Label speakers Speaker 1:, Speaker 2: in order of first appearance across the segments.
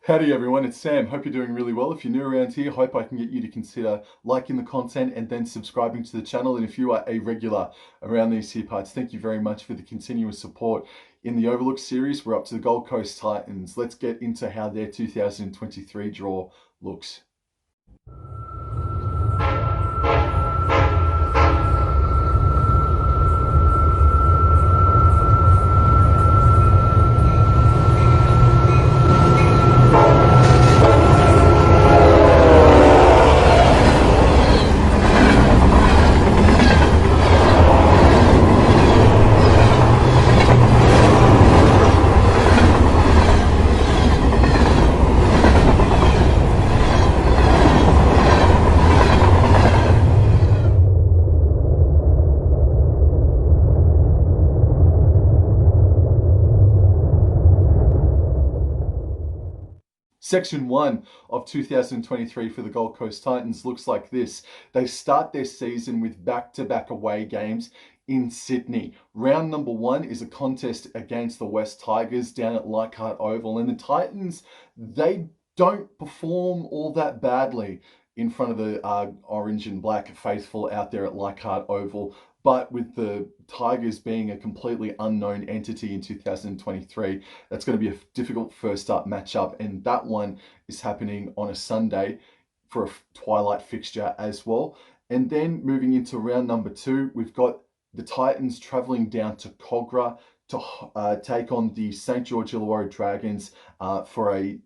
Speaker 1: Howdy everyone, it's Sam. Hope you're doing really well. If you're new around here, hope I can get you to consider liking the content and then subscribing to the channel. And if you are a regular around these here parts, thank you very much for the continuous support. In the Overlook series, we're up to the Gold Coast Titans. Let's get into how their 2023 draw looks. Section 1 of 2023 for the Gold Coast Titans looks like this. They start their season with back-to-back away games in Sydney. Round number 1 is a contest against the West Tigers down at Leichhardt Oval. And the Titans, they don't perform all that badly in front of the orange and black faithful out there at Leichhardt Oval. But with the Tigers being a completely unknown entity in 2023, that's going to be a difficult first up matchup. And that one is happening on a Sunday for a twilight fixture as well. And then moving into round number 2, we've got the Titans traveling down to Kogarah to take on the St. George Illawarra Dragons for a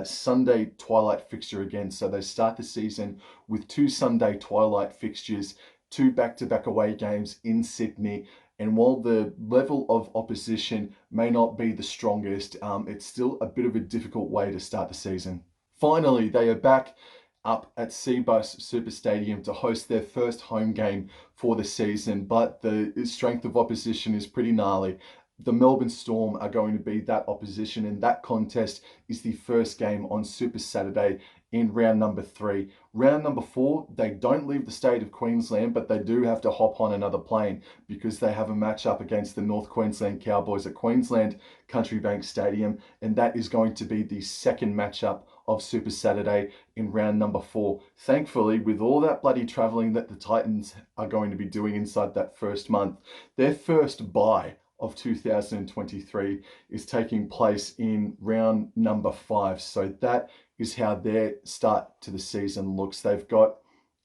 Speaker 1: Sunday twilight fixture again. So they start the season with 2 Sunday twilight fixtures, 2 back-to-back away games in Sydney. And while the level of opposition may not be the strongest, it's still a bit of a difficult way to start the season. Finally, they are back up at Cbus Super Stadium to host their first home game for the season, but the strength of opposition is pretty gnarly. The Melbourne Storm are going to be that opposition, and that contest is the first game on Super Saturday in round number 3. Round number 4, they don't leave the state of Queensland, but they do have to hop on another plane because they have a matchup against the North Queensland Cowboys at Queensland Country Bank Stadium, and that is going to be the second matchup of Super Saturday in round number 4. Thankfully, with all that bloody travelling that the Titans are going to be doing inside that first month, their first bye of 2023 is taking place in round number 5. So that is how their start to the season looks. They've got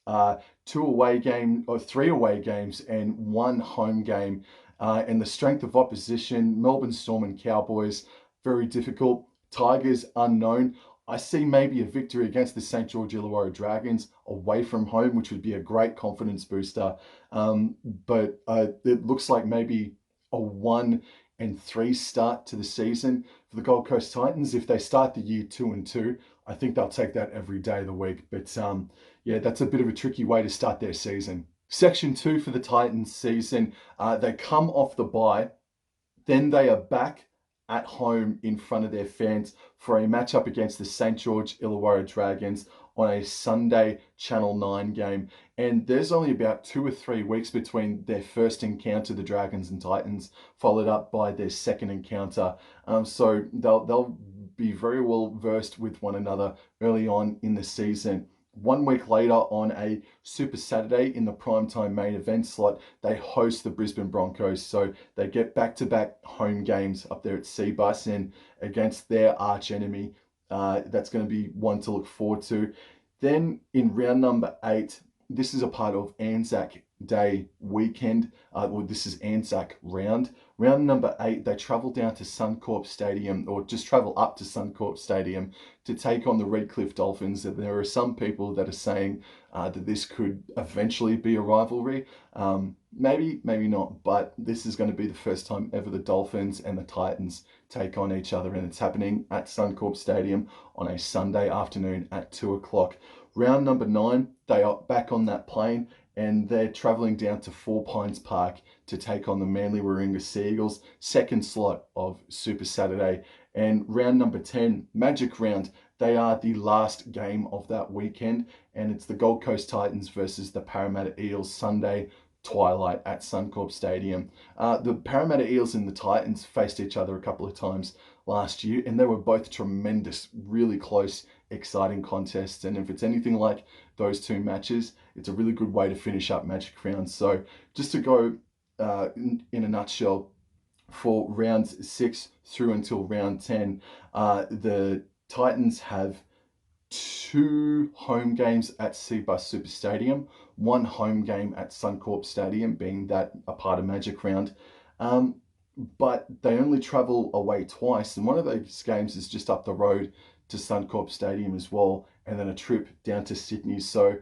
Speaker 1: 3 away games and 1 home game. And the strength of opposition, Melbourne Storm and Cowboys, very difficult. Tigers, unknown. I see maybe a victory against the St. George Illawarra Dragons away from home, which would be a great confidence booster. But it looks like maybe a 1-3 start to the season for the Gold Coast Titans. If they start the year 2-2, I think they'll take that every day of the week. But yeah, that's a bit of a tricky way to start their season. Section 2 for the Titans season, they come off the bye, then they are back at home in front of their fans for a matchup against the St. George Illawarra Dragons on a Sunday Channel 9 game. And there's only about 2 or 3 weeks between their first encounter, the Dragons and Titans, followed up by their second encounter. So they'll be very well versed with one another early on in the season. 1 week later, on a Super Saturday in the primetime main event slot, they host the Brisbane Broncos. So they get back-to-back home games up there at Cbus and against their arch enemy. That's going to be one to look forward to. Then in round number 8, this is a part of Anzac Day weekend. This is Anzac round. Round number 8, they travel down to Suncorp Stadium, or just travel up to Suncorp Stadium to take on the Redcliffe Dolphins. And there are some people that are saying that this could eventually be a rivalry. Maybe, maybe not, but this is going to be the first time ever the Dolphins and the Titans take on each other, and it's happening at Suncorp Stadium on a Sunday afternoon at 2 o'clock. Round number 9, they are back on that plane and they're travelling down to Four Pines Park to take on the Manly Warringah Seagulls, second slot of Super Saturday. And round number 10, Magic Round, they are the last game of that weekend, and it's the Gold Coast Titans versus the Parramatta Eels, Sunday twilight at Suncorp Stadium. The Parramatta Eels and the Titans faced each other a couple of times last year, and they were both tremendous, really close, exciting contests. And if it's anything like those two matches, it's a really good way to finish up Magic Round. So just to go in a nutshell, for rounds 6 through until round 10, the Titans have 2 home games at Seabus Super Stadium, 1 home game at Suncorp Stadium, being that a part of Magic Round. Um, but they only travel away twice, and one of those games is just up the road to Suncorp Stadium as well, and then a trip down to Sydney. So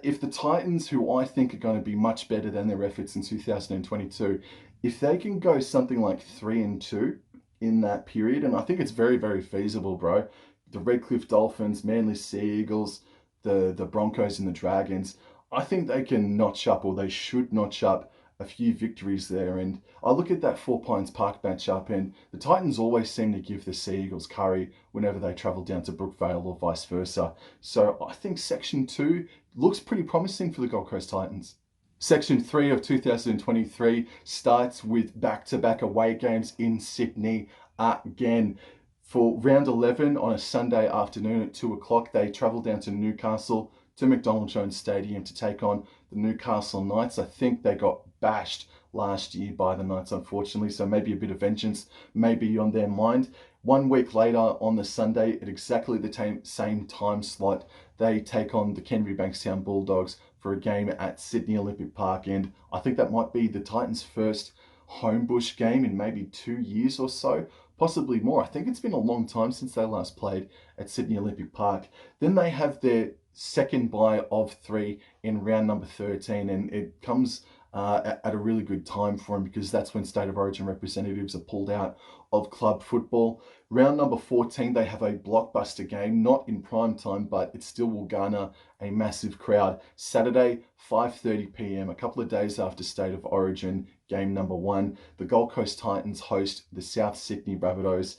Speaker 1: if the Titans, who I think are going to be much better than their efforts in 2022, if they can go something like 3-2 in that period, and I think it's very, very feasible, bro. The Redcliffe Dolphins, Manly Sea Eagles, the Broncos and the Dragons, I think they can notch up, or they should notch up, a few victories there. And I look at that Four Pines Park matchup, and the Titans always seem to give the Sea Eagles curry whenever they travel down to Brookvale or vice versa. So I think Section 2 looks pretty promising for the Gold Coast Titans. Section 3 of 2023 starts with back-to-back away games in Sydney again. For round 11 on a Sunday afternoon at 2 o'clock, they travel down to Newcastle to McDonald Jones Stadium to take on the Newcastle Knights. I think they got bashed last year by the Knights, unfortunately, so maybe a bit of vengeance may be on their mind. 1 week later on the Sunday at exactly the same time slot, they take on the Canterbury Bankstown Bulldogs for a game at Sydney Olympic Park, and I think that might be the Titans' first homebush game in maybe 2 years or so, possibly more. I think it's been a long time since they last played at Sydney Olympic Park. Then they have their second bye of 3 in round number 13, and it comes at a really good time for them, because that's when State of Origin representatives are pulled out of club football. Round number 14, they have a blockbuster game, not in prime time, but it still will garner a massive crowd. Saturday, 5:30 p.m, a couple of days after State of Origin game number 1, the Gold Coast Titans host the South Sydney Rabbitohs.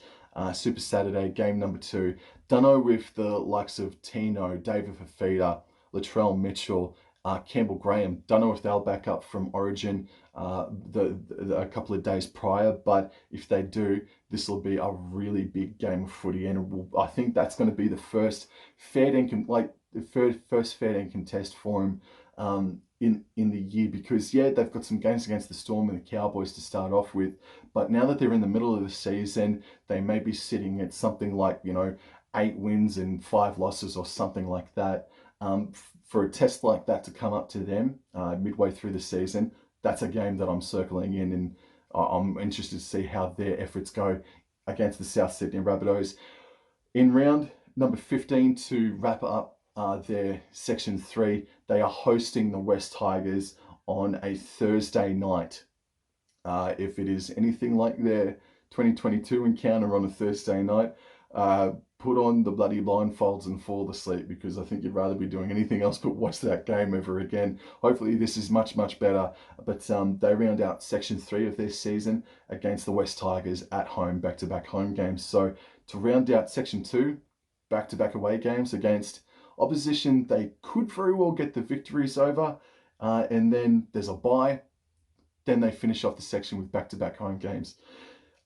Speaker 1: Super Saturday, game number 2. Dunno with the likes of Tino, David Fafita, Latrell Mitchell, Campbell Graham. Don't know if they'll back up from Origin a couple of days prior, but if they do, this will be a really big game of footy, and I think that's going to be the first fair dinkum contest for him in the year, because yeah, they've got some games against the Storm and the Cowboys to start off with, but now that they're in the middle of the season, they may be sitting at something like 8 wins and 5 losses or something like that. For a test like that to come up to them midway through the season, that's a game that I'm circling in, and I'm interested to see how their efforts go against the South Sydney Rabbitohs. In round number 15, to wrap up their Section 3, they are hosting the West Tigers on a Thursday night. If it is anything like their 2022 encounter on a Thursday night, put on the bloody blindfolds and fall asleep, because I think you'd rather be doing anything else but watch that game ever again. Hopefully this is much, much better. But they round out Section 3 of their season against the West Tigers at home, back-to-back home games. So to round out Section 2, back-to-back away games against opposition they could very well get the victories over. And then there's a bye. Then they finish off the section with back-to-back home games.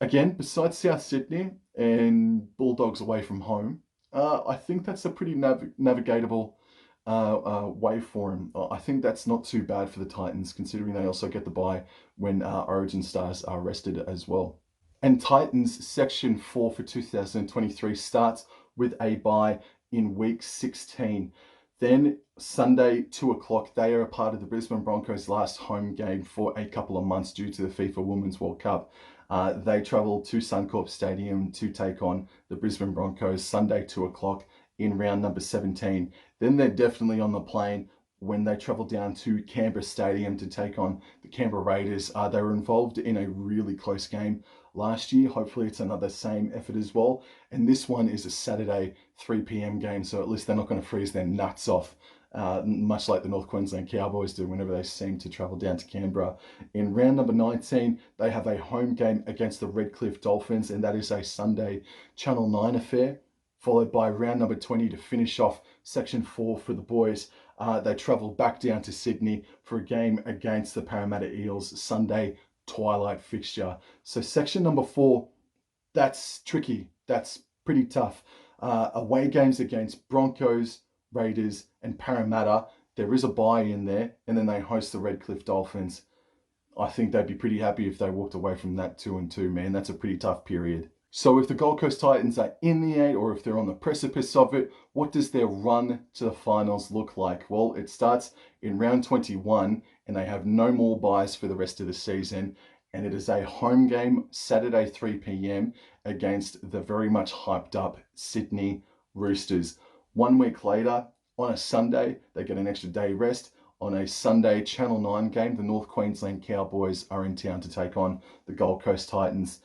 Speaker 1: Again, besides South Sydney and Bulldogs away from home, I think that's a pretty navigatable way for them. I think that's not too bad for the Titans, considering they also get the bye when Origin stars are rested as well. And Titans Section 4 for 2023 starts with a bye in week 16. Then Sunday, 2 o'clock, they are a part of the Brisbane Broncos' last home game for a couple of months due to the FIFA Women's World Cup. They travel to Suncorp Stadium to take on the Brisbane Broncos Sunday, 2 o'clock in round number 17. Then they're definitely on the plane when they travel down to Canberra Stadium to take on the Canberra Raiders. They were involved in a really close game last year. Hopefully it's another same effort as well. And this one is a Saturday 3 p.m. game, so at least they're not going to freeze their nuts off, much like the North Queensland Cowboys do whenever they seem to travel down to Canberra. In round number 19, they have a home game against the Redcliffe Dolphins, and that is a Sunday Channel 9 affair, followed by round number 20 to finish off Section 4 for the boys. They travel back down to Sydney for a game against the Parramatta Eels, Sunday twilight fixture. So section number 4 That's tricky. That's pretty tough. Away games against Broncos, Raiders, and Parramatta. There is a bye in there, and then they host the Redcliffe Dolphins. I think they'd be pretty happy if they walked away from that 2-2, man. That's a pretty tough period. So if the Gold Coast Titans are in the 8, or if they're on the precipice of it, what does their run to the finals look like? Well, it starts in round 21, and they have no more buys for the rest of the season. And it is a home game, Saturday 3 p.m. against the very much hyped up Sydney Roosters. 1 week later, on a Sunday, they get an extra day rest. On a Sunday Channel 9 game, the North Queensland Cowboys are in town to take on the Gold Coast Titans.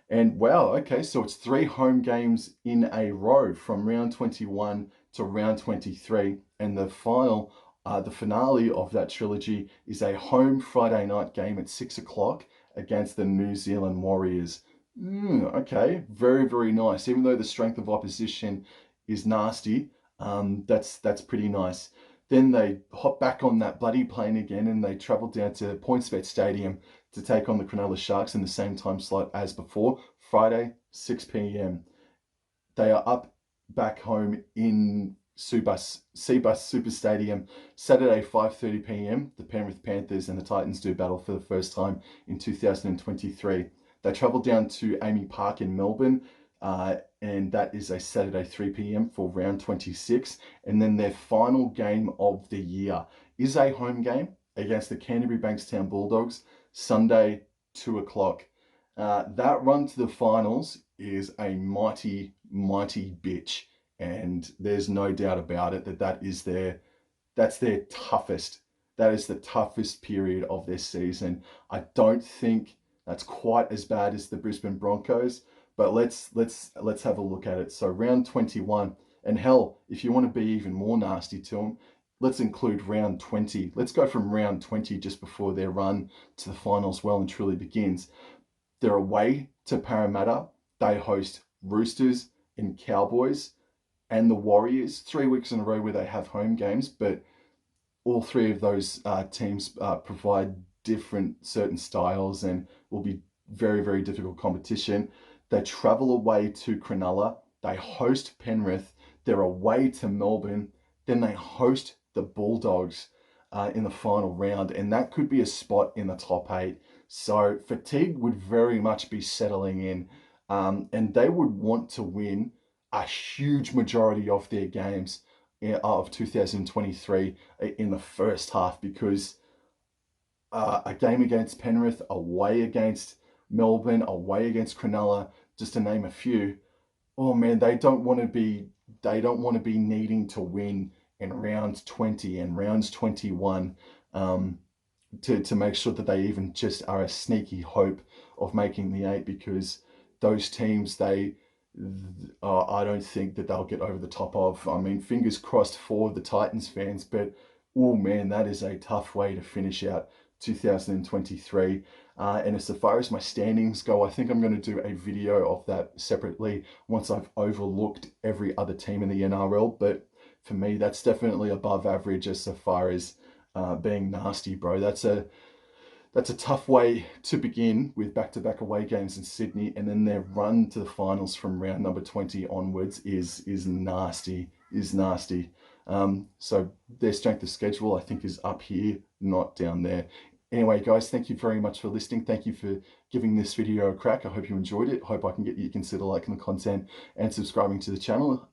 Speaker 1: And wow, okay, so it's 3 home games in a row from round 21 to round 23. And the finale of that trilogy is a home Friday night game at 6 o'clock against the New Zealand Warriors. Okay, very, very nice. Even though the strength of opposition is nasty, that's pretty nice. Then they hop back on that bloody plane again and they travel down to PointsBet Stadium to take on the Cronulla Sharks in the same time slot as before, Friday, 6 p.m. They are up back home in Cbus Super Stadium, Saturday, 5:30 p.m. The Penrith Panthers and the Titans do battle for the first time in 2023. They travel down to Amy Park in Melbourne, and that is a Saturday 3 p.m. for round 26. And then their final game of the year is a home game against the Canterbury Bankstown Bulldogs, Sunday, 2 o'clock. That run to the finals is a mighty, mighty bitch. And there's no doubt about it that that's their toughest. That is the toughest period of this season. I don't think that's quite as bad as the Brisbane Broncos, but let's have a look at it. So round 21, and hell, if you want to be even more nasty to them, let's include round 20. Let's go from round 20 just before their run to the finals well and truly begins. They're away to Parramatta. They host Roosters and Cowboys and the Warriors. 3 weeks in a row where they have home games, but all 3 of those teams provide different certain styles and will be very, very difficult competition. They travel away to Cronulla. They host Penrith. They're away to Melbourne. Then they host the Bulldogs in the final round. And that could be a spot in the top 8. So fatigue would very much be settling in. And they would want to win a huge majority of their games of 2023 in the first half, because a game against Penrith, away against Melbourne, away against Cronulla, just to name a few. Oh man, they don't want to be needing to win in rounds 20 and rounds 21 to make sure that they even just are a sneaky hope of making the 8, because those teams, I don't think that they'll get over the top of. I mean, fingers crossed for the Titans fans, but oh man, that is a tough way to finish out 2023. And as far as my standings go, I think I'm going to do a video of that separately once I've overlooked every other team in the NRL. But for me, that's definitely above average as far as being nasty, bro. That's a tough way to begin with back-to-back away games in Sydney, and then their run to the finals from round number 20 onwards is nasty. So their strength of schedule, I think, is up here, not down there. Anyway, guys, thank you very much for listening. Thank you for giving this video a crack. I hope you enjoyed it. Hope I can get you to consider liking the content and subscribing to the channel.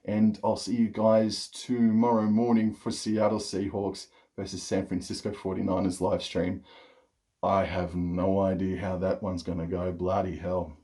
Speaker 1: And I'll see you guys tomorrow morning for Seattle Seahawks versus San Francisco 49ers live stream. I have no idea how that one's going to go. Bloody hell.